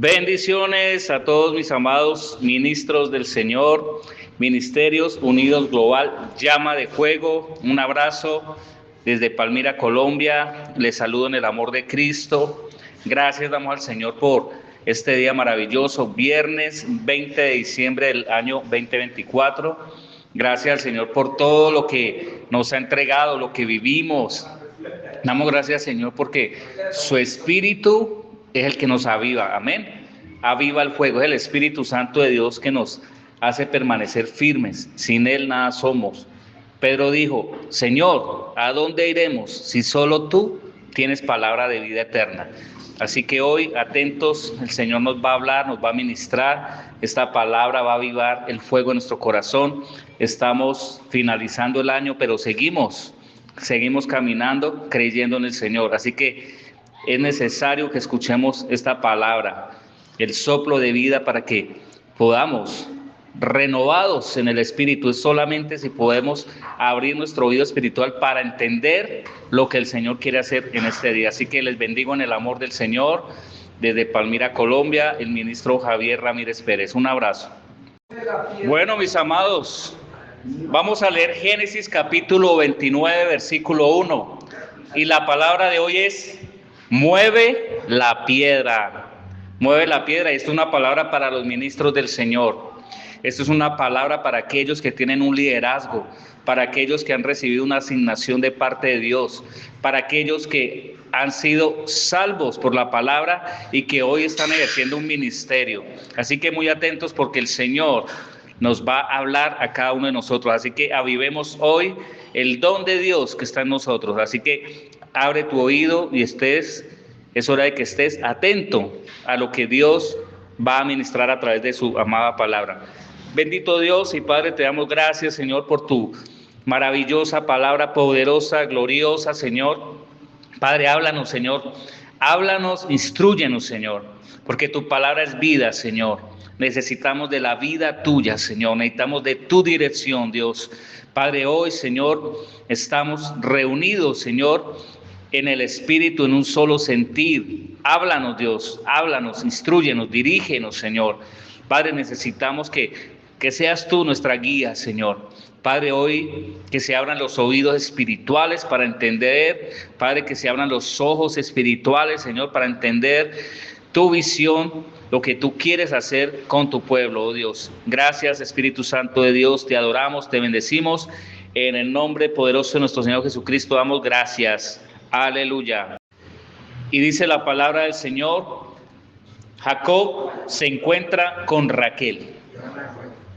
Bendiciones a todos mis amados ministros del Señor, Ministerios Unidos Global, Llama de Fuego. Un abrazo desde Palmira, Colombia. Les saludo en el amor de Cristo. Gracias damos al Señor por este día maravilloso, viernes 20 de diciembre del año 2024. Gracias al Señor por todo lo que nos ha entregado, lo que vivimos. Damos gracias al Señor porque su Espíritu es el que nos aviva, amén. Aviva el fuego, es el Espíritu Santo de Dios que nos hace permanecer firmes. Sin Él nada somos. Pedro dijo: Señor, ¿a dónde iremos si solo tú tienes palabra de vida eterna? Así que hoy, atentos, el Señor nos va a hablar, nos va a ministrar. Esta palabra va a avivar el fuego en nuestro corazón. Estamos finalizando el año, pero seguimos caminando, creyendo en el Señor. Así que es necesario que escuchemos esta palabra, el soplo de vida, para que podamos, renovados en el Espíritu. Es solamente si podemos abrir nuestro oído espiritual para entender lo que el Señor quiere hacer en este día. Así que les bendigo en el amor del Señor. Desde Palmira, Colombia, el ministro Javier Ramírez Pérez. Un abrazo. Bueno, mis amados, vamos a leer Génesis capítulo 29, versículo 1. Y la palabra de hoy es: mueve la piedra. Mueve la piedra. Esto es una palabra para los ministros del Señor. Esto es una palabra para aquellos que tienen un liderazgo, para aquellos que han recibido una asignación de parte de Dios, para aquellos que han sido salvos por la palabra y que hoy están ejerciendo un ministerio. Así que muy atentos, porque el Señor nos va a hablar a cada uno de nosotros. Así que avivemos hoy el don de Dios que está en nosotros. Así que abre tu oído y es hora de que estés atento a lo que Dios va a ministrar a través de su amada palabra. Bendito Dios y Padre, te damos gracias, Señor, por tu maravillosa palabra, poderosa, gloriosa, Señor. Padre, háblanos, Señor. Háblanos, instrúyenos, Señor, porque tu palabra es vida, Señor. Necesitamos de la vida tuya, Señor. Necesitamos de tu dirección, Dios. Padre, hoy, Señor, estamos reunidos, Señor, en el Espíritu, en un solo sentir. Háblanos, Dios, háblanos, instrúyenos, dirígenos, Señor. Padre, necesitamos que seas tú nuestra guía, Señor. Padre, hoy que se abran los oídos espirituales para entender. Padre, que se abran los ojos espirituales, Señor, para entender tu visión, lo que tú quieres hacer con tu pueblo, oh Dios. Gracias, Espíritu Santo de Dios, te adoramos, te bendecimos. En el nombre poderoso de nuestro Señor Jesucristo damos gracias. Aleluya. Y dice la palabra del Señor: Jacob se encuentra con Raquel.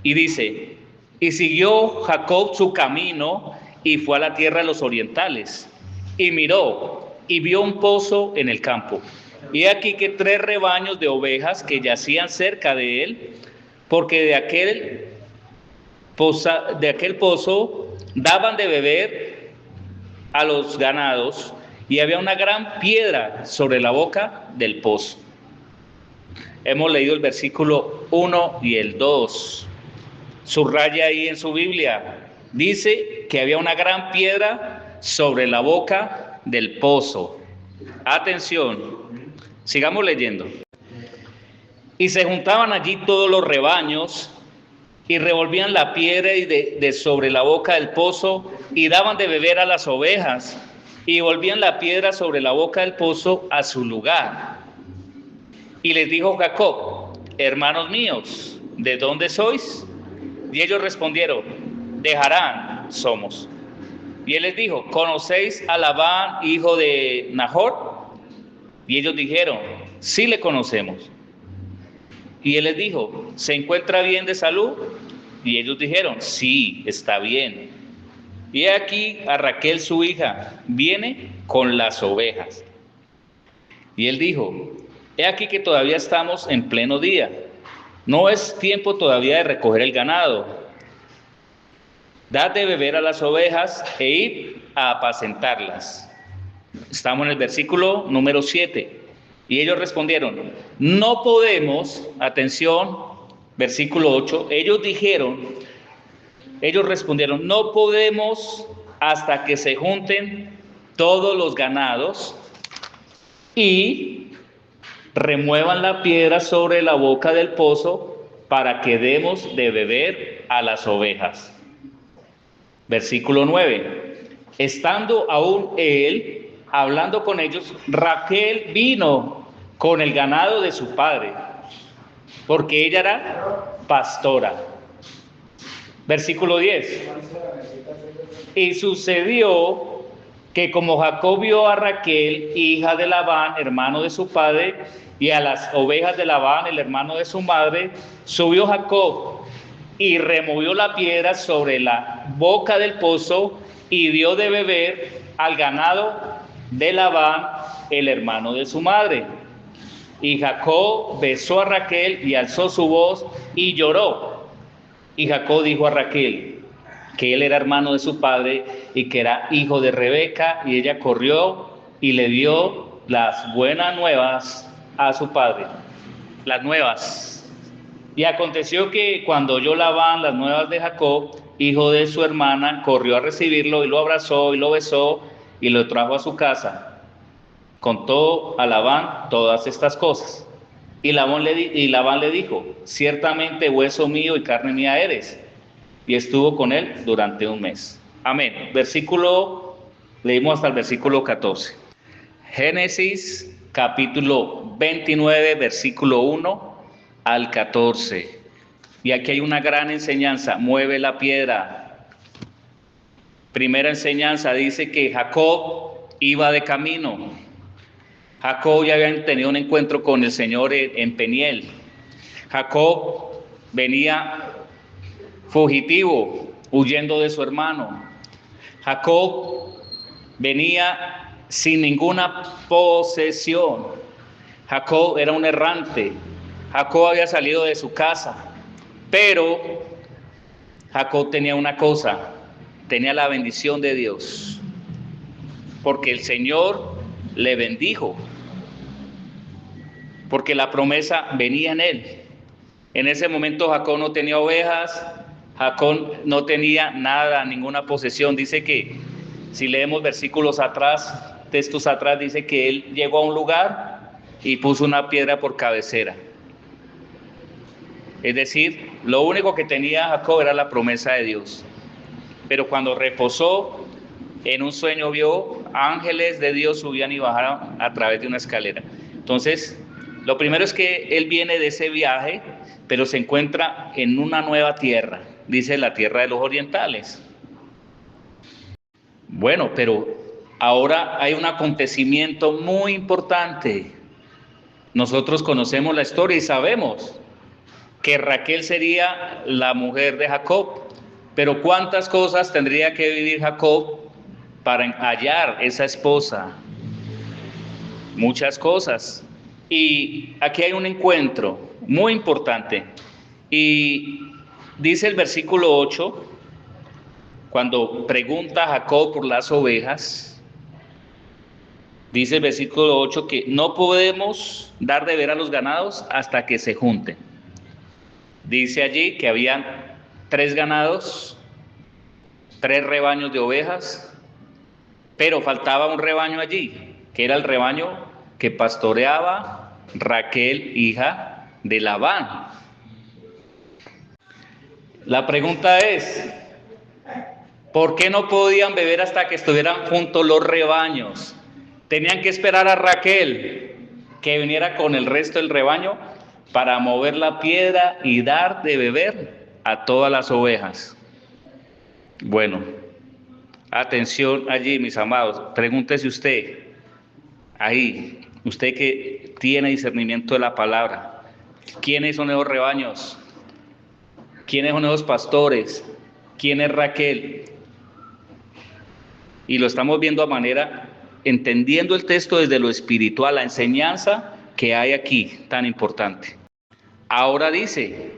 Y dice: y siguió Jacob su camino y fue a la tierra de los orientales. Y miró y vio un pozo en el campo. Y aquí que 3 rebaños de ovejas que yacían cerca de él, porque de aquel pozo daban de beber a los ganados, y había una gran piedra sobre la boca del pozo. Hemos leído el versículo 1 y el 2. Subraya ahí en su Biblia. Dice que había una gran piedra sobre la boca del pozo. Atención, sigamos leyendo. Y se juntaban allí todos los rebaños y revolvían la piedra y de sobre la boca del pozo, y daban de beber a las ovejas, y volvían la piedra sobre la boca del pozo a su lugar. Y les dijo Jacob: hermanos míos, ¿de dónde sois? Y ellos respondieron: de Harán somos. Y él les dijo: ¿conocéis a Labán, hijo de Nahor? Y ellos dijeron: sí, le conocemos. Y él les dijo: ¿se encuentra bien de salud? Y ellos dijeron: sí, está bien. Y aquí a Raquel su hija viene con las ovejas. Y él dijo: he aquí que todavía estamos en pleno día. No es tiempo todavía de recoger el ganado. Dad de beber a las ovejas e id a apacentarlas. Estamos en el versículo número 7. Y ellos respondieron: no podemos. Atención, versículo 8. Ellos respondieron: no podemos hasta que se junten todos los ganados y remuevan la piedra sobre la boca del pozo para que demos de beber a las ovejas. Versículo 9. Estando aún él hablando con ellos, Raquel vino con el ganado de su padre, porque ella era pastora. Versículo 10. Y sucedió que como Jacob vio a Raquel, hija de Labán, hermano de su padre, y a las ovejas de Labán, el hermano de su madre, subió Jacob y removió la piedra sobre la boca del pozo y dio de beber al ganado de Labán, el hermano de su madre. Y Jacob besó a Raquel y alzó su voz y lloró. Y Jacob dijo a Raquel que él era hermano de su padre y que era hijo de Rebeca, y ella corrió y le dio las buenas nuevas a su padre. Las nuevas. Y aconteció que cuando oyó Labán las nuevas de Jacob, hijo de su hermana, corrió a recibirlo y lo abrazó y lo besó y lo trajo a su casa. Contó a Labán todas estas cosas. Y Labán le dijo: ciertamente hueso mío y carne mía eres. Y estuvo con él durante un mes. Amén. Leímos hasta el versículo 14. Génesis capítulo 29, versículo 1 al 14. Y aquí hay una gran enseñanza: mueve la piedra. Primera enseñanza, dice que Jacob iba de camino. Jacob ya había tenido un encuentro con el Señor en Peniel. Jacob venía fugitivo, huyendo de su hermano. Jacob venía sin ninguna posesión. Jacob era un errante. Jacob había salido de su casa. Pero Jacob tenía una cosa: tenía la bendición de Dios. Porque el Señor le bendijo. Porque la promesa venía en él. En ese momento Jacob no tenía ovejas, Jacob no tenía nada, ninguna posesión. Dice que, si leemos versículos atrás, textos atrás, dice que él llegó a un lugar y puso una piedra por cabecera. Es decir, lo único que tenía Jacob era la promesa de Dios. Pero cuando reposó, en un sueño vio ángeles de Dios subían y bajaban a través de una escalera. Entonces, lo primero es que él viene de ese viaje, pero se encuentra en una nueva tierra, dice la tierra de los orientales. Bueno, pero ahora hay un acontecimiento muy importante. Nosotros conocemos la historia y sabemos que Raquel sería la mujer de Jacob, pero ¿cuántas cosas tendría que vivir Jacob para hallar esa esposa? Muchas cosas. Y aquí hay un encuentro muy importante. Y dice el versículo 8, cuando pregunta Jacob por las ovejas, dice el versículo 8 que no podemos dar de ver a los ganados hasta que se junten. Dice allí que habían 3 ganados, 3 rebaños de ovejas, pero faltaba un rebaño allí, que era el rebaño que pastoreaba Raquel, hija de Labán. La pregunta es: ¿por qué no podían beber hasta que estuvieran juntos los rebaños? Tenían que esperar a Raquel que viniera con el resto del rebaño para mover la piedra y dar de beber a todas las ovejas. Bueno, atención allí, mis amados. Pregúntese usted, ahí, usted que tiene discernimiento de la palabra, ¿quiénes son esos rebaños? ¿Quiénes son esos pastores? ¿Quién es Raquel? Y lo estamos viendo entendiendo el texto desde lo espiritual, la enseñanza que hay aquí tan importante. Ahora dice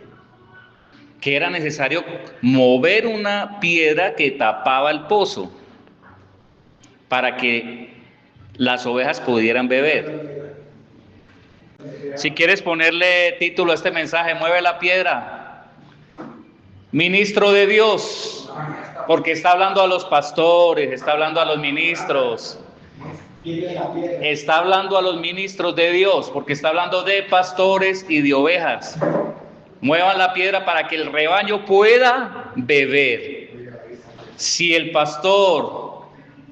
que era necesario mover una piedra que tapaba el pozo para que las ovejas pudieran beber. Si quieres ponerle título a este mensaje: mueve la piedra. Ministro de Dios, porque está hablando a los pastores, está hablando a los ministros. Está hablando a los ministros de Dios, porque está hablando de pastores y de ovejas. Muevan la piedra para que el rebaño pueda beber. Si el pastor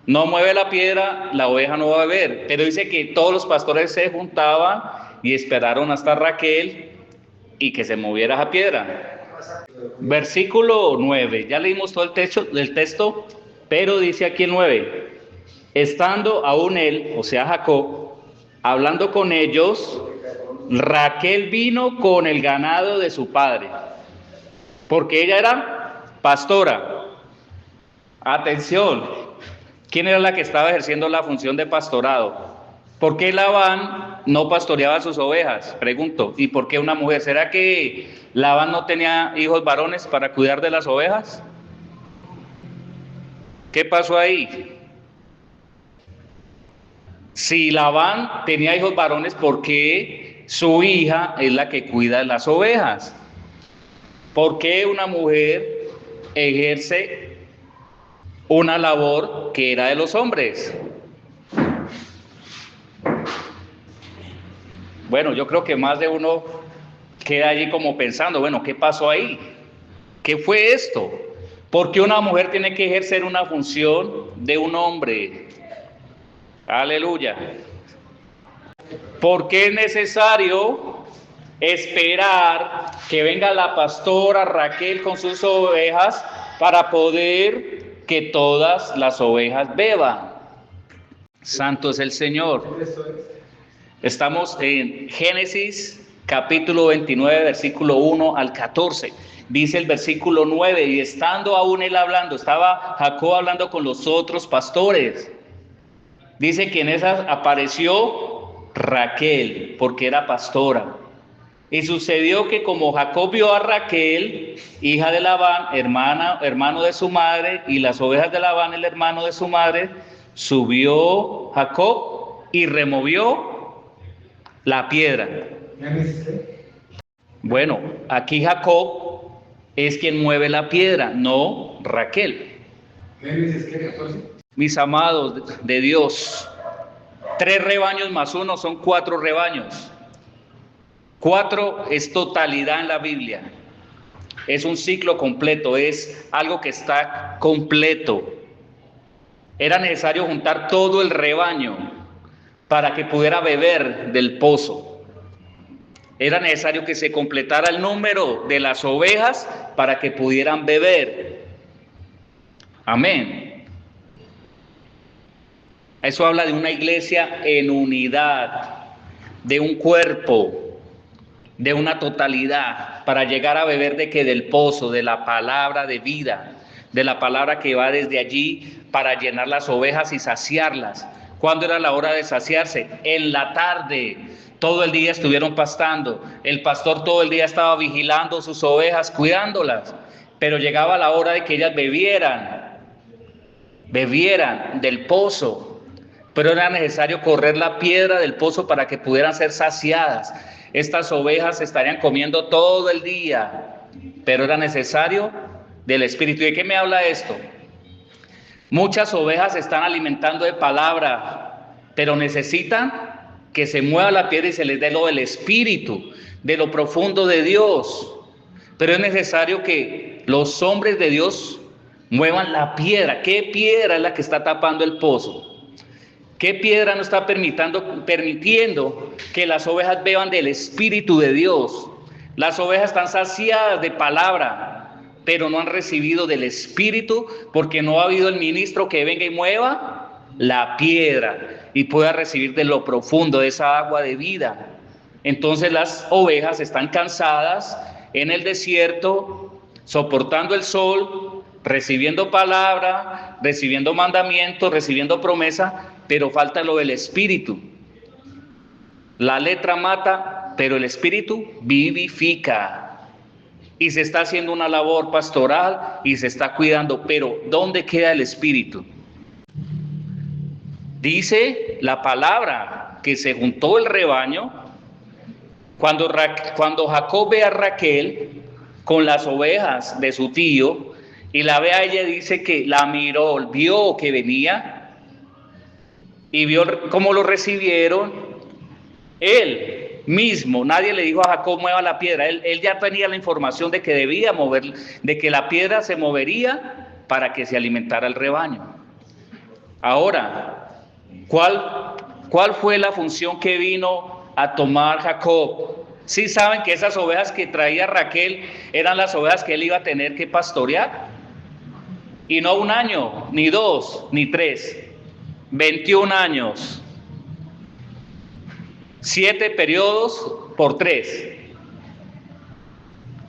no mueve la piedra, la oveja no va a beber. Pero dice que todos los pastores se juntaban y esperaron hasta Raquel y que se moviera esa piedra. Versículo 9, ya leímos todo el texto, pero dice aquí el 9, estando aún él, o sea Jacob, hablando con ellos, Raquel vino con el ganado de su padre, porque ella era pastora. Atención, ¿quién era la que estaba ejerciendo la función de pastorado? ¿Por qué Labán no pastoreaba sus ovejas? Pregunto. ¿Y por qué una mujer? ¿Será que Labán no tenía hijos varones para cuidar de las ovejas? ¿Qué pasó ahí? Si Labán tenía hijos varones, ¿por qué su hija es la que cuida de las ovejas? ¿Por qué una mujer ejerce una labor que era de los hombres? Bueno, yo creo que más de uno queda allí como pensando, bueno, ¿qué pasó ahí? ¿Qué fue esto? ¿Por qué una mujer tiene que ejercer una función de un hombre? Aleluya. ¿Por qué es necesario esperar que venga la pastora Raquel con sus ovejas para poder que todas las ovejas beban? Santo es el Señor. Estamos en Génesis capítulo 29, versículo 1 al 14. Dice el versículo 9, y estando aún él hablando, estaba Jacob hablando con los otros pastores. Dice que en esas apareció Raquel, porque era pastora. Y sucedió que como Jacob vio a Raquel, hija de Labán, hermano de su madre, y las ovejas de Labán, el hermano de su madre, subió Jacob y removió la piedra. Bueno, aquí Jacob es quien mueve la piedra, no Raquel. Mis amados de Dios, 3 rebaños más 1 son 4 rebaños. 4 es totalidad en la Biblia. Es un ciclo completo, es algo que está completo. Era necesario juntar todo el rebaño para que pudiera beber del pozo. Era necesario que se completara el número de las ovejas para que pudieran beber. Amén. Eso habla de una iglesia en unidad, de un cuerpo, de una totalidad, para llegar a beber de que del pozo, de la palabra de vida, de la palabra que va desde allí para llenar las ovejas y saciarlas. ¿Cuándo era la hora de saciarse? En la tarde. Todo el día estuvieron pastando. El pastor todo el día estaba vigilando sus ovejas, cuidándolas. Pero llegaba la hora de que ellas bebieran del pozo. Pero era necesario correr la piedra del pozo para que pudieran ser saciadas. Estas ovejas estarían comiendo todo el día, pero era necesario del Espíritu. ¿Y de qué me habla esto? Muchas ovejas se están alimentando de palabra, pero necesitan que se mueva la piedra y se les dé lo del Espíritu, de lo profundo de Dios. Pero es necesario que los hombres de Dios muevan la piedra. ¿Qué piedra es la que está tapando el pozo? ¿Qué piedra no está permitiendo que las ovejas beban del Espíritu de Dios? Las ovejas están saciadas de palabra, pero no han recibido del Espíritu, porque no ha habido el ministro que venga y mueva la piedra y pueda recibir de lo profundo de esa agua de vida. Entonces las ovejas están cansadas en el desierto, soportando el sol, recibiendo palabra, recibiendo mandamientos, recibiendo promesa, pero falta lo del Espíritu. La letra mata, pero el Espíritu vivifica. Y se está haciendo una labor pastoral y se está cuidando, pero ¿dónde queda el Espíritu? Dice la palabra que se juntó el rebaño. Cuando Jacob ve a Raquel con las ovejas de su tío y la ve a ella, dice que la miró, vio que venía y vio cómo lo recibieron, él mismo, nadie le dijo a Jacob mueva la piedra, él ya tenía la información de que debía mover, de que la piedra se movería para que se alimentara el rebaño. Ahora, ¿cuál fue la función que vino a tomar Jacob? ¿Sí saben que esas ovejas que traía Raquel eran las ovejas que él iba a tener que pastorear? Y no 1 año, ni 2, ni 3, 21 años. 7 periodos por 3.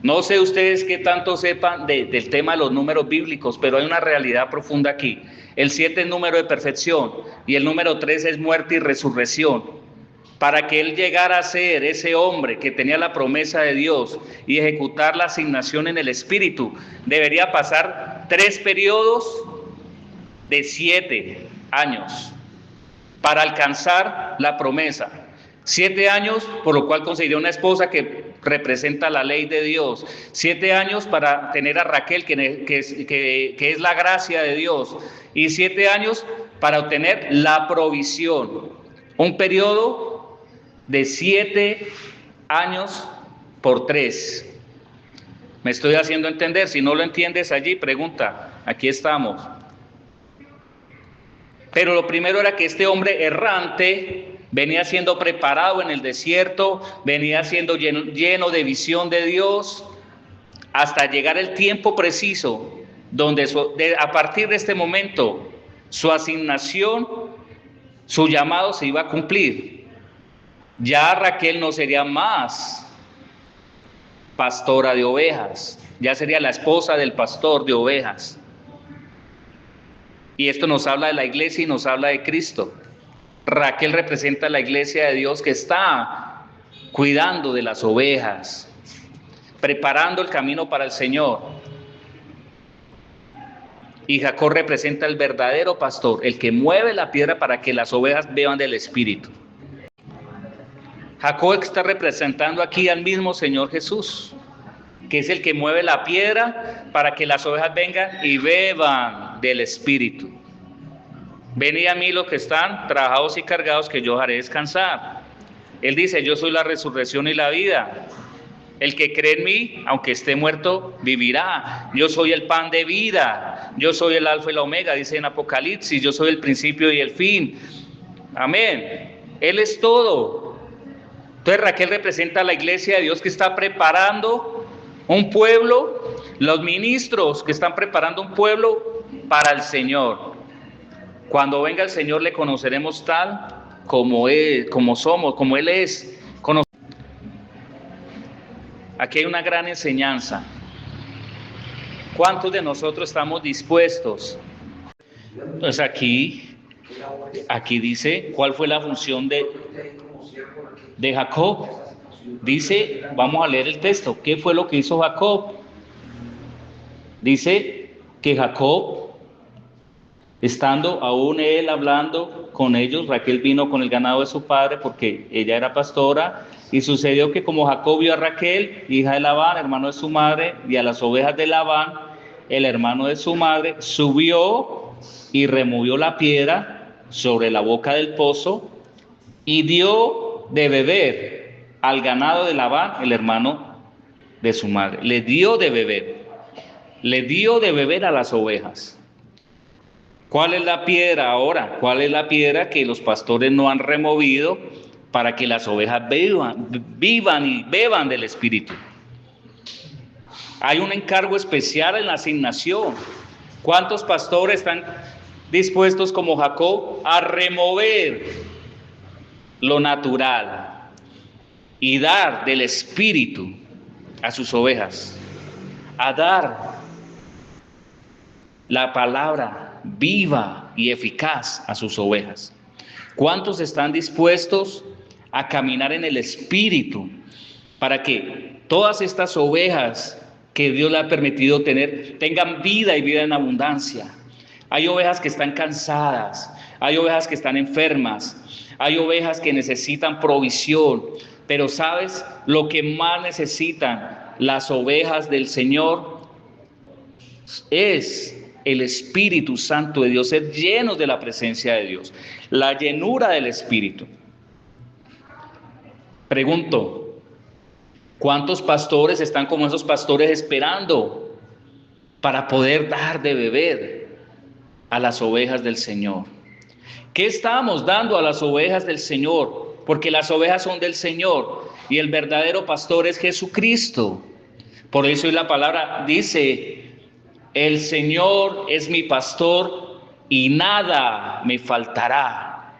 No sé ustedes qué tanto sepan del tema de los números bíblicos, pero hay una realidad profunda aquí. El 7 es número de perfección y el número 3 es muerte y resurrección. Para que él llegara a ser ese hombre que tenía la promesa de Dios y ejecutar la asignación en el Espíritu, debería pasar 3 periodos de 7 años para alcanzar la promesa. 7 años, por lo cual conseguiría una esposa que representa la ley de Dios. 7 años para tener a Raquel, que es la gracia de Dios. Y 7 años para obtener la provisión. Un periodo de 7 años por 3. Me estoy haciendo entender. Si no lo entiendes allí, pregunta. Aquí estamos. Pero lo primero era que este hombre errante venía siendo preparado en el desierto, venía siendo lleno de visión de Dios, hasta llegar el tiempo preciso, donde a partir de este momento, su asignación, su llamado se iba a cumplir. Ya Raquel no sería más pastora de ovejas, ya sería la esposa del pastor de ovejas. Y esto nos habla de la iglesia y nos habla de Cristo. Raquel representa la iglesia de Dios que está cuidando de las ovejas, preparando el camino para el Señor. Y Jacob representa el verdadero pastor, el que mueve la piedra para que las ovejas beban del Espíritu. Jacob está representando aquí al mismo Señor Jesús, que es el que mueve la piedra para que las ovejas vengan y beban del Espíritu. Venid a mí los que están trabajados y cargados, que yo os haré descansar. Él dice, yo soy la resurrección y la vida. El que cree en mí, aunque esté muerto, vivirá. Yo soy el pan de vida. Yo soy el alfa y la omega, dice en Apocalipsis. Yo soy el principio y el fin. Amén. Él es todo. Entonces Raquel representa a la iglesia de Dios que está preparando un pueblo, los ministros que están preparando un pueblo para el Señor. Cuando venga el Señor le conoceremos tal como es, como somos, como Él es. Aquí hay una gran enseñanza. ¿Cuántos de nosotros estamos dispuestos? Entonces aquí dice cuál fue la función de Jacob. Dice, vamos a leer el texto. ¿Qué fue lo que hizo Jacob? Dice que Jacob, estando aún él hablando con ellos, Raquel vino con el ganado de su padre porque ella era pastora, y sucedió que como Jacob vio a Raquel, hija de Labán, hermano de su madre, y a las ovejas de Labán, el hermano de su madre, subió y removió la piedra sobre la boca del pozo y dio de beber al ganado de Labán, el hermano de su madre. Le dio de beber a las ovejas. ¿Cuál es la piedra ahora? ¿Cuál es la piedra que los pastores no han removido para que las ovejas vivan y beban del Espíritu? Hay un encargo especial en la asignación. ¿Cuántos pastores están dispuestos como Jacob a remover lo natural y dar del Espíritu a sus ovejas? A dar la palabra viva y eficaz a sus ovejas. ¿Cuántos están dispuestos a caminar en el Espíritu para que todas estas ovejas que Dios le ha permitido tener tengan vida y vida en abundancia? Hay ovejas que están cansadas, hay ovejas que están enfermas, hay ovejas que necesitan provisión, pero ¿sabes lo que más necesitan las ovejas del Señor? Es el Espíritu Santo de Dios, ser llenos de la presencia de Dios, la llenura del Espíritu. Pregunto, ¿cuántos pastores están como esos pastores esperando para poder dar de beber a las ovejas del Señor? ¿Qué estamos dando a las ovejas del Señor? Porque las ovejas son del Señor y el verdadero pastor es Jesucristo. Por eso la palabra dice: el Señor es mi pastor y nada me faltará.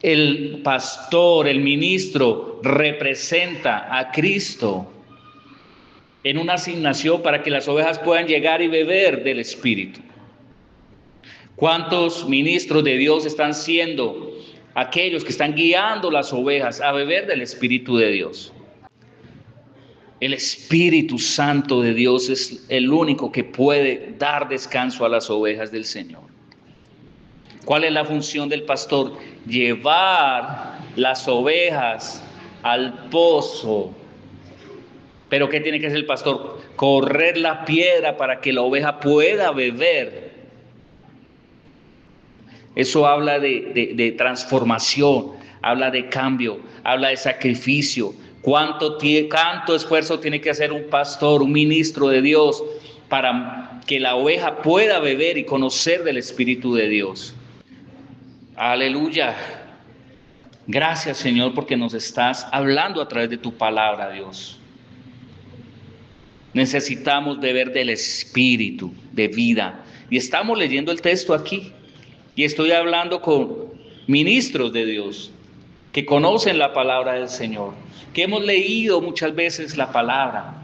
El pastor, el ministro, representa a Cristo en una asignación para que las ovejas puedan llegar y beber del Espíritu. ¿Cuántos ministros de Dios están siendo aquellos que están guiando las ovejas a beber del Espíritu de Dios? El Espíritu Santo de Dios es el único que puede dar descanso a las ovejas del Señor. ¿Cuál es la función del pastor? Llevar las ovejas al pozo. ¿Pero qué tiene que hacer el pastor? Correr la piedra para que la oveja pueda beber. Eso habla de transformación, habla de cambio, habla de sacrificio. ¿Cuánto esfuerzo tiene que hacer un pastor, un ministro de Dios, para que la oveja pueda beber y conocer del Espíritu de Dios? Aleluya. Gracias, Señor, porque nos estás hablando a través de tu palabra, Dios. Necesitamos beber del Espíritu de vida. Y estamos leyendo el texto aquí. Y estoy hablando con ministros de Dios que conocen la palabra del Señor, que hemos leído muchas veces la palabra.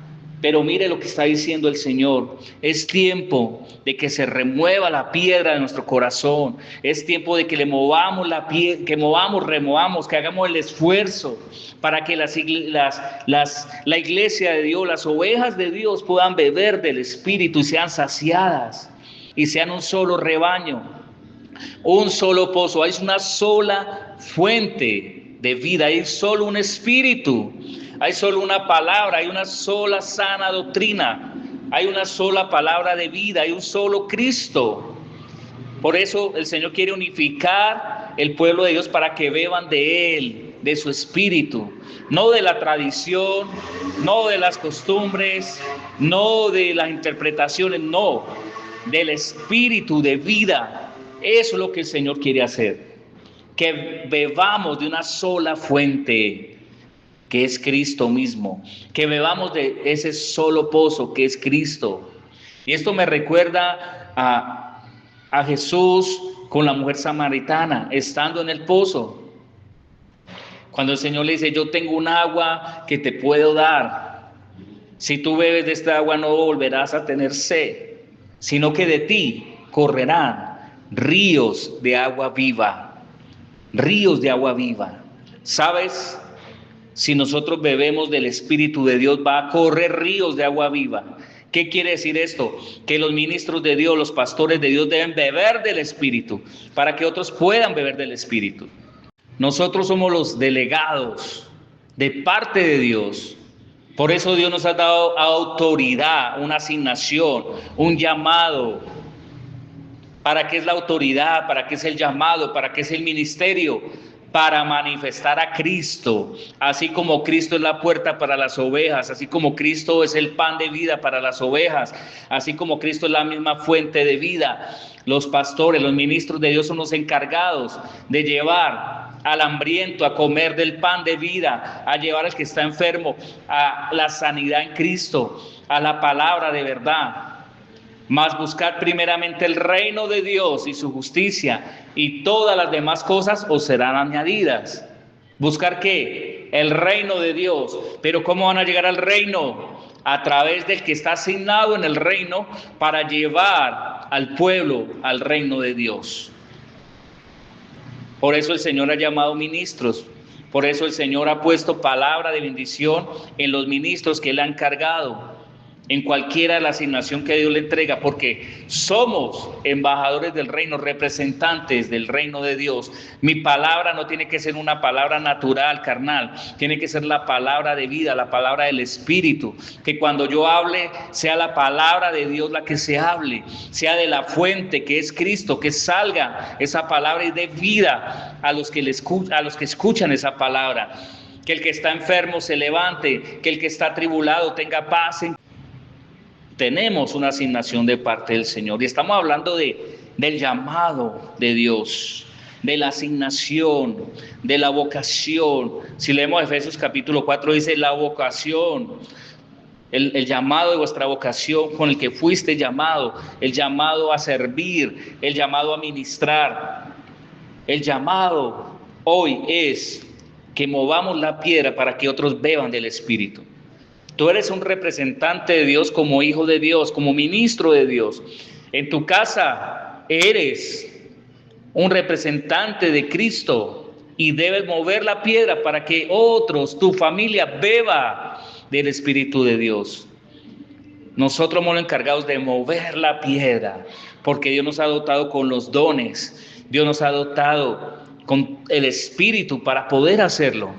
Pero mire lo que está diciendo el Señor: es tiempo de que se remueva la piedra de nuestro corazón, es tiempo de que le movamos la piedra, que removamos, que hagamos el esfuerzo para que la iglesia de Dios, las ovejas de Dios puedan beber del Espíritu y sean saciadas y sean un solo rebaño. Un solo pozo, hay una sola fuente de vida, hay solo un espíritu, hay solo una palabra, hay una sola sana doctrina, hay una sola palabra de vida, hay un solo Cristo. Por eso el Señor quiere unificar el pueblo de Dios para que beban de Él, de su espíritu, no de la tradición, no de las costumbres, no de las interpretaciones, no, del espíritu de vida. Eso es lo que el Señor quiere hacer, que bebamos de una sola fuente, que es Cristo mismo, que bebamos de ese solo pozo, que es Cristo. Y esto me recuerda a Jesús con la mujer samaritana, estando en el pozo. Cuando el Señor le dice: yo tengo un agua que te puedo dar. Si tú bebes de esta agua no volverás a tener sed, sino que de ti correrán ríos de agua viva, ríos de agua viva. ¿Sabes? Si nosotros bebemos del Espíritu de Dios, va a correr ríos de agua viva. ¿Qué quiere decir esto? Que los ministros de Dios, los pastores de Dios deben beber del Espíritu para que otros puedan beber del Espíritu. Nosotros somos los delegados de parte de Dios. Por eso Dios nos ha dado autoridad, una asignación, un llamado. ¿Para qué es la autoridad? ¿Para qué es el llamado? ¿Para qué es el ministerio? Para manifestar a Cristo. Así como Cristo es la puerta para las ovejas, así como Cristo es el pan de vida para las ovejas, así como Cristo es la misma fuente de vida. Los pastores, los ministros de Dios son los encargados de llevar al hambriento a comer del pan de vida, a llevar al que está enfermo a la sanidad en Cristo, a la palabra de verdad. Mas buscar primeramente el reino de Dios y su justicia, y todas las demás cosas os serán añadidas. ¿Buscar qué? El reino de Dios. Pero ¿cómo van a llegar al reino? A través del que está asignado en el reino para llevar al pueblo al reino de Dios. Por eso el Señor ha llamado ministros. Por eso el Señor ha puesto palabra de bendición en los ministros que Él ha encargado. en cualquiera de la asignación que Dios le entrega, porque somos embajadores del reino, representantes del reino de Dios. Mi palabra no tiene que ser una palabra natural, carnal, tiene que ser la palabra de vida, la palabra del Espíritu, que cuando yo hable sea la palabra de Dios la que se hable, sea de la fuente que es Cristo, que salga esa palabra y dé vida a los que escuchan esa palabra, que el que está enfermo se levante, que el que está atribulado tenga paz. Tenemos una asignación de parte del Señor y estamos hablando del llamado de Dios, de la asignación, de la vocación. Si leemos Efesios capítulo 4 dice la vocación, el llamado de vuestra vocación con el que fuiste llamado, el llamado a servir, el llamado a ministrar. El llamado hoy es que movamos la piedra para que otros beban del Espíritu. Tú eres un representante de Dios como hijo de Dios, como ministro de Dios. En tu casa eres un representante de Cristo y debes mover la piedra para que otros, tu familia, beba del Espíritu de Dios. Nosotros somos los encargados de mover la piedra, porque Dios nos ha dotado con los dones, Dios nos ha dotado con el Espíritu para poder hacerlo.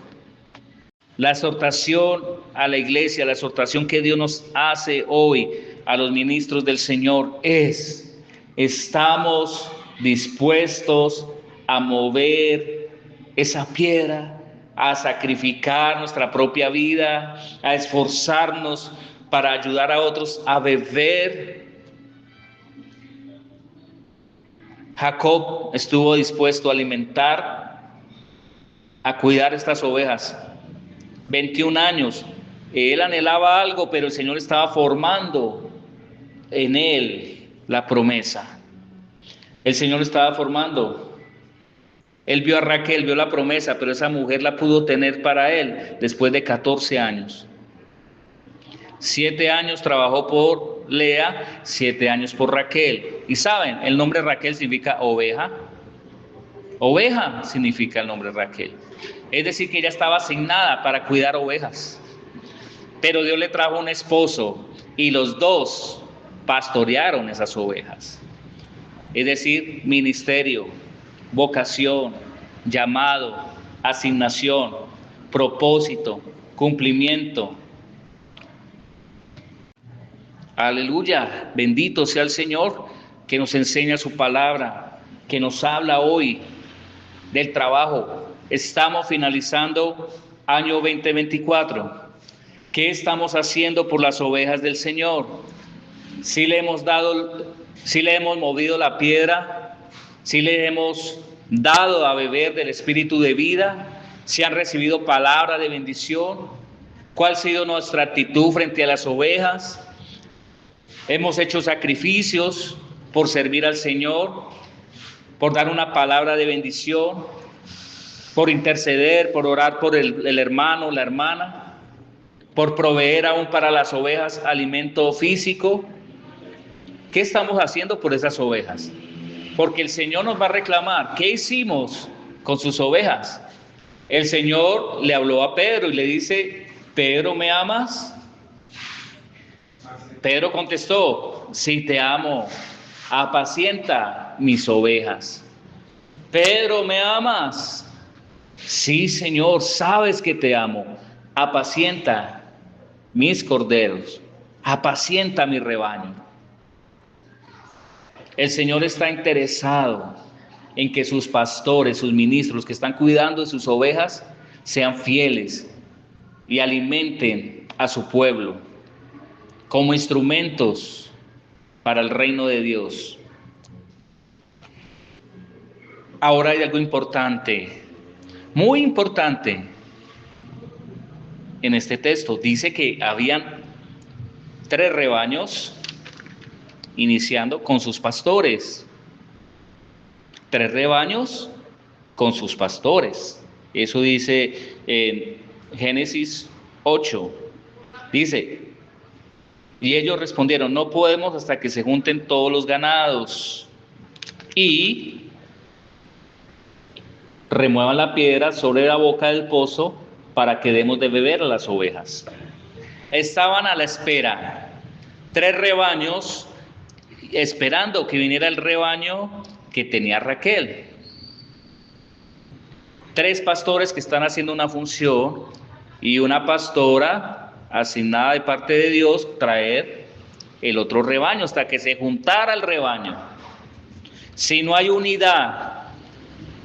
La exhortación a la iglesia, la exhortación que Dios nos hace hoy a los ministros del Señor es: estamos dispuestos a mover esa piedra, a sacrificar nuestra propia vida, a esforzarnos para ayudar a otros a beber. Jacob estuvo dispuesto a alimentar, a cuidar estas ovejas. 21 años, él anhelaba algo, pero el Señor estaba formando en él la promesa. El Señor estaba formando. Él vio a Raquel, vio la promesa, pero esa mujer la pudo tener para él después de 14 años. 7 años trabajó por Lea, 7 años por Raquel. Y saben, el nombre Raquel significa oveja. Oveja significa el nombre Raquel. Es decir, que ella estaba asignada para cuidar ovejas. Pero Dios le trajo un esposo y los dos pastorearon esas ovejas. Es decir, ministerio, vocación, llamado, asignación, propósito, cumplimiento. Aleluya, bendito sea el Señor que nos enseña su palabra, que nos habla hoy del trabajo. Estamos finalizando año 2024. ¿Qué estamos haciendo por las ovejas del Señor? ¿Sí le hemos movido la piedra? ¿Sí le hemos dado a beber del Espíritu de vida? ¿Sí han recibido palabra de bendición? ¿Cuál ha sido nuestra actitud frente a las ovejas? ¿Hemos hecho sacrificios por servir al Señor, por dar una palabra de bendición, por interceder, por orar por el hermano, la hermana, por proveer aún para las ovejas alimento físico? ¿Qué estamos haciendo por esas ovejas? Porque el Señor nos va a reclamar, ¿qué hicimos con sus ovejas? El Señor le habló a Pedro y le dice: ¿Pedro, me amas? Pedro contestó: sí, te amo, apacienta mis ovejas. Pedro, ¿me amas? Sí, Señor, sabes que te amo, apacienta mis corderos, apacienta mi rebaño. El Señor está interesado en que sus pastores, sus ministros que están cuidando de sus ovejas, sean fieles y alimenten a su pueblo como instrumentos para el reino de Dios. Ahora hay algo importante, muy importante en este texto. Dice que habían 3 rebaños iniciando con sus pastores. 3 rebaños con sus pastores. Eso dice en Génesis 8. Dice: y ellos respondieron: no podemos hasta que se junten todos los ganados y remuevan la piedra sobre la boca del pozo para que demos de beber a las ovejas. Estaban a la espera 3 rebaños esperando que viniera el rebaño que tenía Raquel. 3 pastores que están haciendo una función y una pastora asignada de parte de Dios traer el otro rebaño hasta que se juntara el rebaño. Si no hay unidad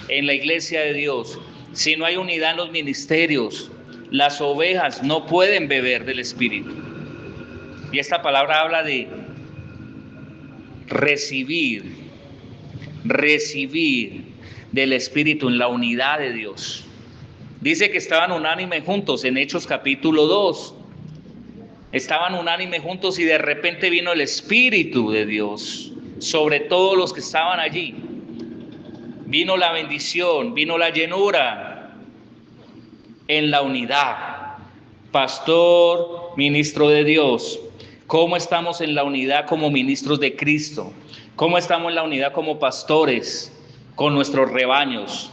en la iglesia de Dios, si no hay unidad en los ministerios, las ovejas no pueden beber del Espíritu. Y esta palabra habla de recibir del Espíritu en la unidad de Dios. Dice que estaban unánimes juntos en Hechos capítulo 2. Estaban unánimes juntos y de repente vino el Espíritu de Dios sobre todos los que estaban allí. Vino la bendición, vino la llenura en la unidad. Pastor, ministro de Dios, ¿cómo estamos en la unidad como ministros de Cristo? ¿Cómo estamos en la unidad como pastores con nuestros rebaños?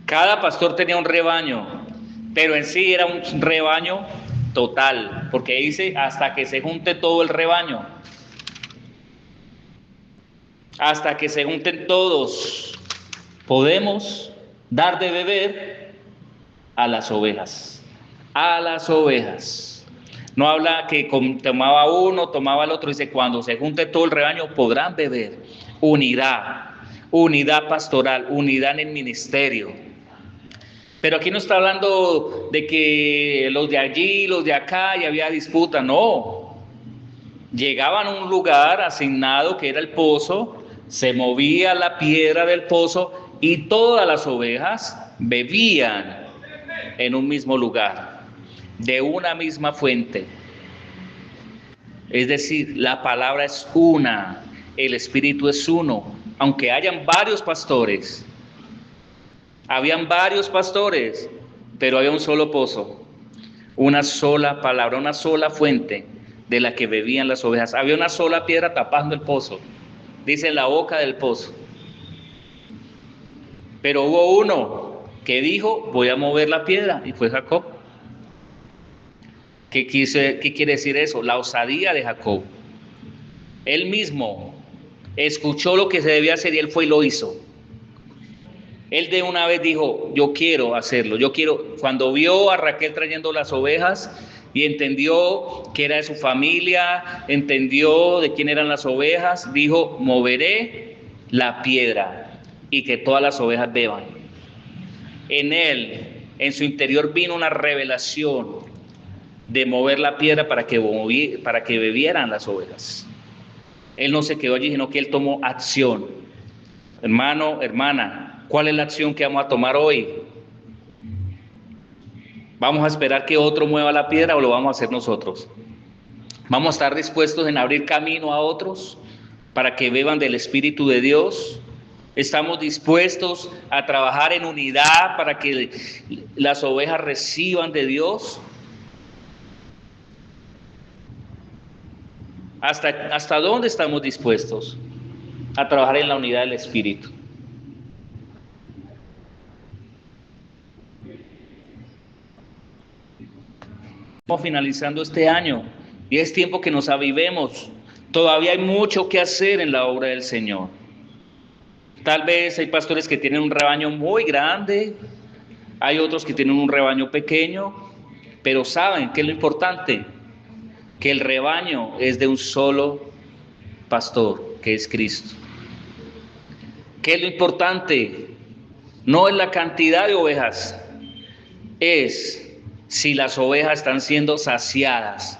Cada pastor tenía un rebaño, pero en sí era un rebaño total, porque dice hasta que se junte todo el rebaño. Hasta que se junten todos, podemos dar de beber a las ovejas. A las ovejas. No habla que tomaba uno, tomaba el otro. Dice, cuando se junte todo el rebaño, podrán beber. Unidad pastoral, unidad en el ministerio. Pero aquí no está hablando de que los de allí, los de acá, y había disputa. No. Llegaban a un lugar asignado que era el pozo, se movía la piedra del pozo y todas las ovejas bebían en un mismo lugar, de una misma fuente. Es decir, la palabra es una, el Espíritu es uno, aunque hayan varios pastores. Habían varios pastores, pero había un solo pozo, una sola palabra, una sola fuente de la que bebían las ovejas. Había una sola piedra tapando el pozo, dice la boca del pozo. Pero hubo uno que dijo, voy a mover la piedra, y fue Jacob. ¿Qué quiere decir eso? La osadía de Jacob. Él mismo escuchó lo que se debía hacer y él fue y lo hizo. Él de una vez dijo, yo quiero hacerlo, cuando vio a Raquel trayendo las ovejas y entendió que era de su familia, entendió de quién eran las ovejas, dijo, moveré la piedra y que todas las ovejas beban. En él, en su interior vino una revelación de mover la piedra para que bebieran las ovejas. Él no se quedó allí, sino que él tomó acción. Hermano, hermana, ¿cuál es la acción que vamos a tomar hoy? ¿Vamos a esperar que otro mueva la piedra o lo vamos a hacer nosotros? ¿Vamos a estar dispuestos en abrir camino a otros para que beban del Espíritu de Dios? ¿Estamos dispuestos a trabajar en unidad para que las ovejas reciban de Dios? ¿Hasta dónde estamos dispuestos a trabajar en la unidad del Espíritu? Estamos finalizando este año y es tiempo que nos avivemos. Todavía hay mucho que hacer en la obra del Señor. Tal vez hay pastores que tienen un rebaño muy grande, hay otros que tienen un rebaño pequeño, pero saben que es lo importante, que el rebaño es de un solo pastor, que es Cristo. ¿Qué es lo importante? No es la cantidad de ovejas, es si las ovejas están siendo saciadas,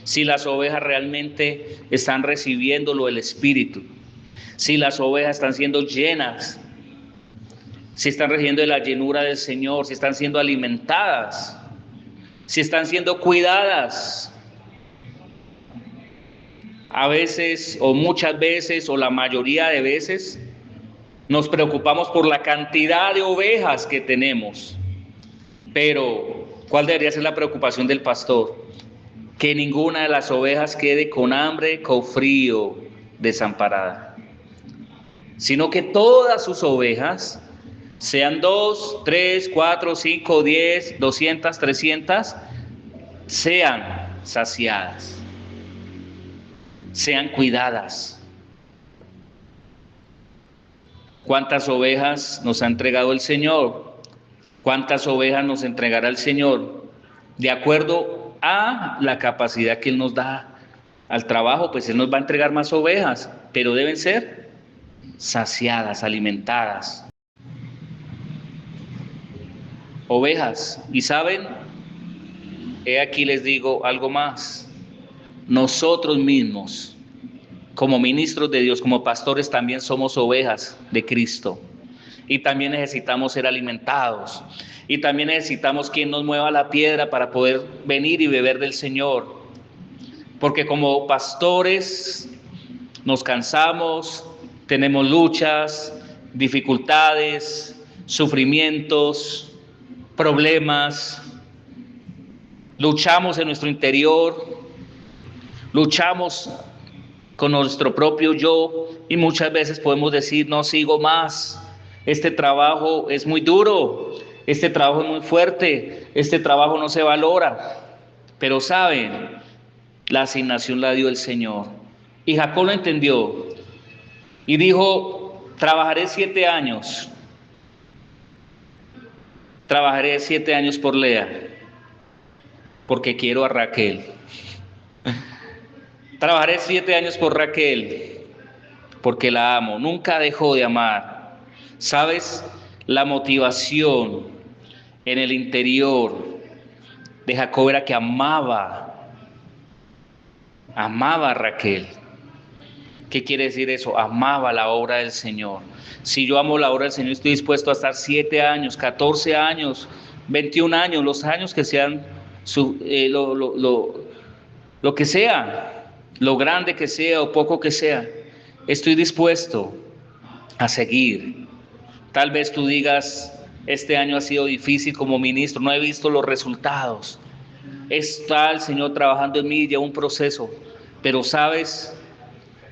si las ovejas realmente están recibiendo lo del Espíritu, si las ovejas están siendo llenas, si están recibiendo de la llenura del Señor, si están siendo alimentadas, si están siendo cuidadas. A veces, o muchas veces, o la mayoría de veces, nos preocupamos por la cantidad de ovejas que tenemos. Pero, ¿cuál debería ser la preocupación del pastor? Que ninguna de las ovejas quede con hambre, con frío, desamparada. Sino que todas sus ovejas, sean 2, 3, 4, 5, 10, 200, 300, sean saciadas. sean cuidadas. ¿Cuántas ovejas nos ha entregado el Señor? ¿Cuántas ovejas nos entregará el Señor? De acuerdo a la capacidad que Él nos da al trabajo, pues Él nos va a entregar más ovejas, pero deben ser saciadas, alimentadas. Ovejas. Y saben, aquí les digo algo más. Nosotros mismos, como ministros de Dios, como pastores, también somos ovejas de Cristo. Y también necesitamos ser alimentados. Y también necesitamos quien nos mueva la piedra para poder venir y beber del Señor. Porque como pastores nos cansamos, tenemos luchas, dificultades, sufrimientos, problemas. Luchamos en nuestro interior, luchamos con nuestro propio yo y muchas veces podemos decir, no sigo más, este trabajo es muy duro, este trabajo es muy fuerte, este trabajo no se valora. Pero saben, la asignación la dio el Señor. Y Jacob lo entendió y dijo, trabajaré 7 años. Trabajaré 7 años por Lea, porque quiero a Raquel. Trabajaré 7 años por Raquel, porque la amo. Nunca dejó de amar. ¿Sabes? La motivación en el interior de Jacob era que amaba a Raquel. ¿Qué quiere decir eso? Amaba la obra del Señor. Si yo amo la obra del Señor, estoy dispuesto a estar 7 años, 14 años, 21 años, los años que sean, lo que sea, lo grande que sea o poco que sea, estoy dispuesto a seguir. Tal vez tú digas, este año ha sido difícil como ministro, no he visto los resultados. Está el Señor trabajando en mí, lleva un proceso, pero sabes,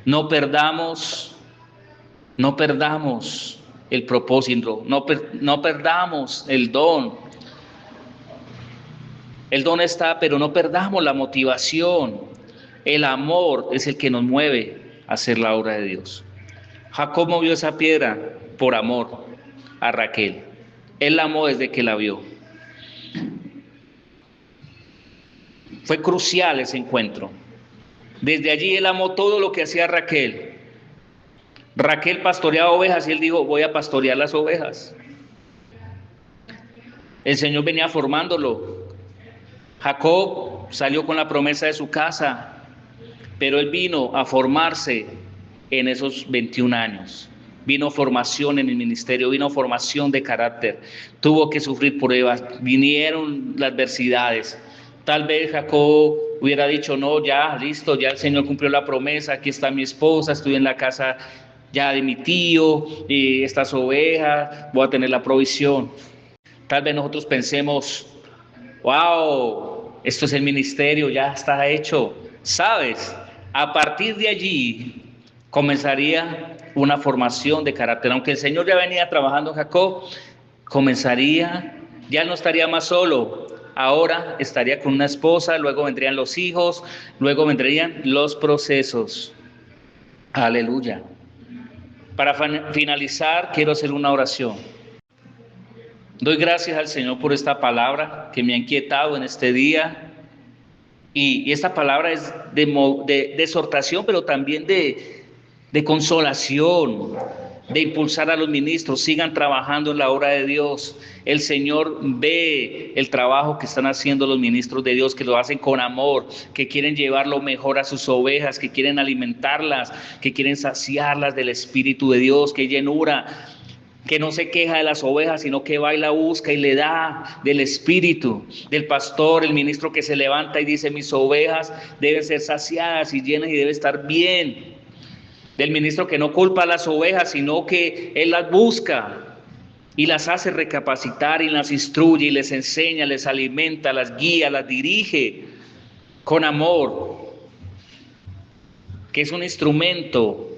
no perdamos el propósito, no perdamos el don. El don está, pero no perdamos la motivación. El amor es el que nos mueve a hacer la obra de Dios. Jacob movió esa piedra por amor a Raquel. Él la amó desde que la vio. Fue crucial ese encuentro. Desde allí él amó todo lo que hacía Raquel. Raquel pastoreaba ovejas y él dijo, voy a pastorear las ovejas. El Señor venía formándolo. Jacob salió con la promesa de su casa, pero él vino a formarse en esos 21 años. Vino formación en el ministerio, vino formación de carácter. Tuvo que sufrir pruebas, vinieron las adversidades. Tal vez Jacob hubiera dicho, no, ya, listo, ya el Señor cumplió la promesa, aquí está mi esposa, estoy en la casa ya de mi tío, y estas ovejas, voy a tener la provisión. Tal vez nosotros pensemos, wow, esto es el ministerio, ya está hecho. ¿Sabes? A partir de allí comenzaría una formación de carácter. Aunque el Señor ya venía trabajando en Jacob, ya no estaría más solo. Ahora estaría con una esposa, luego vendrían los hijos, luego vendrían los procesos. Aleluya. Para finalizar, quiero hacer una oración. Doy gracias al Señor por esta palabra que me ha inquietado en este día. Y esta palabra es de exhortación, pero también de consolación, de impulsar a los ministros, sigan trabajando en la obra de Dios. El Señor ve el trabajo que están haciendo los ministros de Dios, que lo hacen con amor, que quieren llevar lo mejor a sus ovejas, que quieren alimentarlas, que quieren saciarlas del Espíritu de Dios, que llenura, que no se queja de las ovejas, sino que va y la busca y le da del Espíritu, del pastor, el ministro que se levanta y dice, mis ovejas deben ser saciadas y llenas y debe estar bien. Del ministro que no culpa a las ovejas, sino que él las busca y las hace recapacitar y las instruye y les enseña, les alimenta, las guía, las dirige con amor, que es un instrumento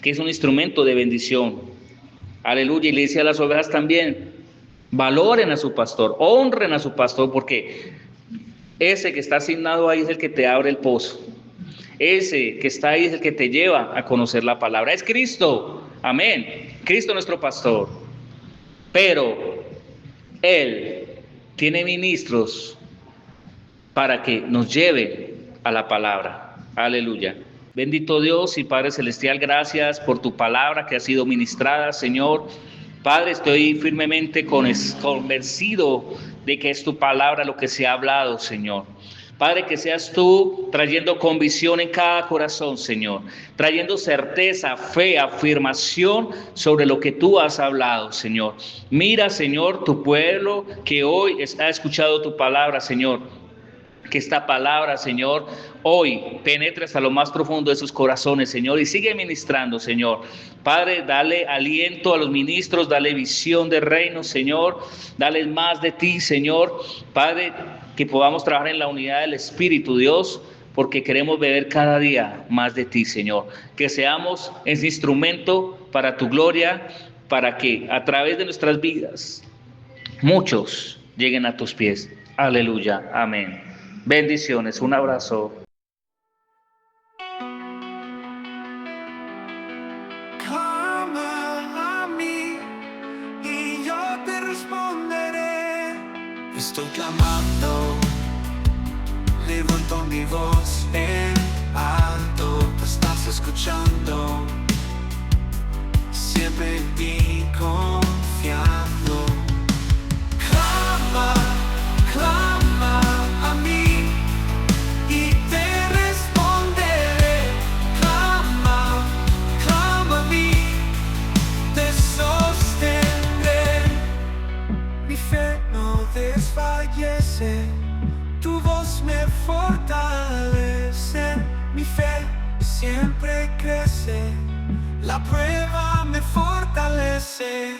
de bendición. Aleluya. Y le dice a las ovejas también, valoren a su pastor, honren a su pastor, porque ese que está asignado ahí es el que te abre el pozo. Ese que está ahí es el que te lleva a conocer la palabra. Es Cristo. Amén. Cristo nuestro pastor. Pero Él tiene ministros para que nos lleve a la palabra. Aleluya. Bendito Dios y Padre Celestial, gracias por tu palabra que ha sido ministrada, Señor. Padre, estoy firmemente convencido de que es tu palabra lo que se ha hablado, Señor. Padre, que seas tú trayendo convicción en cada corazón, Señor, trayendo certeza, fe, afirmación sobre lo que tú has hablado, Señor. Mira, Señor, tu pueblo que hoy ha escuchado tu palabra, Señor. Que esta palabra, Señor, hoy penetre hasta lo más profundo de sus corazones, Señor, y sigue ministrando, Señor. Padre, dale aliento a los ministros, dale visión de reino, Señor, dale más de ti, Señor. Padre, que podamos trabajar en la unidad del Espíritu, Dios, porque queremos beber cada día más de ti, Señor. Que seamos ese instrumento para tu gloria, para que a través de nuestras vidas muchos lleguen a tus pies. Aleluya, amén. Bendiciones, un abrazo. Clama a mí y yo te responderé. Estoy clamando, levanto mi voz en alto. Te estás escuchando, siempre en ti confiando. Clama, clama a mí y te responderé. Clama, clama a mí, te sostendré. Mi fe no desfallece, tu voz me fortalece. Mi fe siempre crece, la prueba me fortalece.